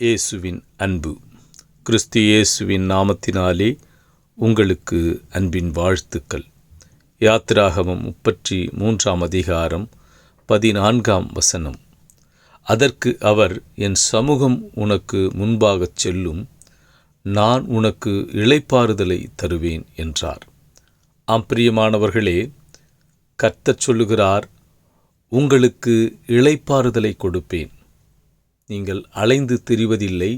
இயேசுவின் அன்பு. கிறிஸ்து இயேசுவின் நாமத்தினாலே உங்களுக்கு அன்பின் வாழ்த்துக்கள். யாத்திராகமம் 33 அதிகாரம் 14 அதற்கு அவர், என் சமூகம் உனக்கு முன்பாகச் செல்லும், நான் உனக்கு இளைப்பாறுதலை தருவேன் என்றார். பிரியமானவர்களே, கர்த்தர் சொல்லுகிறார், உங்களுக்கு இளைப்பாறுதலை கொடுப்பேன். நீங்கள் அலைந்து திரிவதில்லை,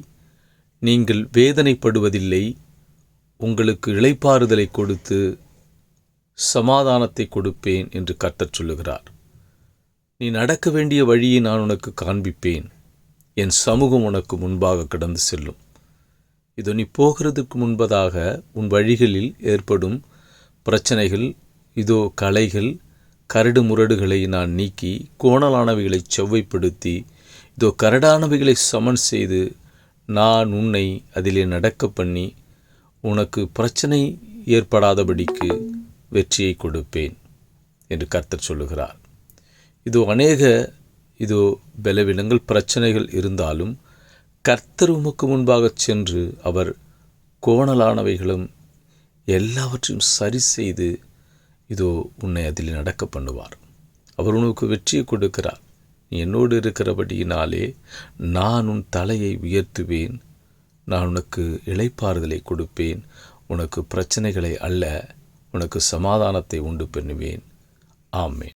நீங்கள் வேதனைப்படுவதில்லை. உங்களுக்கு இளைப்பாறுதலை கொடுத்து சமாதானத்தை கொடுப்பேன் என்று கர்த்தர் சொல்லுகிறார். நீ நடக்க வேண்டிய வழியை நான் உனக்கு காண்பிப்பேன். என் சமூகம் உனக்கு முன்பாக கடந்து செல்லும். இதோ நீ போகிறதுக்கு முன்பதாக உன் வழிகளில் ஏற்படும் பிரச்சனைகள், இதோ களைகள், கரடு முரடுகளை நான் நீக்கி, கோணலானவைகளை செவ்வைப்படுத்தி, இதோ கரடானவைகளை சமன் செய்து, நான் உன்னை அதிலே நடக்க பண்ணி, உனக்கு பிரச்சனை ஏற்படாதபடிக்கு வெற்றியை கொடுப்பேன் என்று கர்த்தர் சொல்லுகிறார். இதோ பலவீனங்கள், பிரச்சனைகள் இருந்தாலும் கர்த்தர் உமக்கு முன்பாக சென்று அவர் கோணலானவைகளும் எல்லாவற்றையும் சரி செய்து இதோ உன்னை அதில் நடக்க பண்ணுவார். அவர் உனக்கு வெற்றியை கொடுக்கிறார். நீ என்னோடு இருக்கிறபடியினாலே நான் உன் தலையை உயர்த்துவேன். நான் உனக்கு இளைப்பாறுதலை கொடுப்பேன். உனக்கு பிரச்சனைகளை அல்ல, உனக்கு சமாதானத்தை உண்டு பண்ணுவேன். ஆமென்.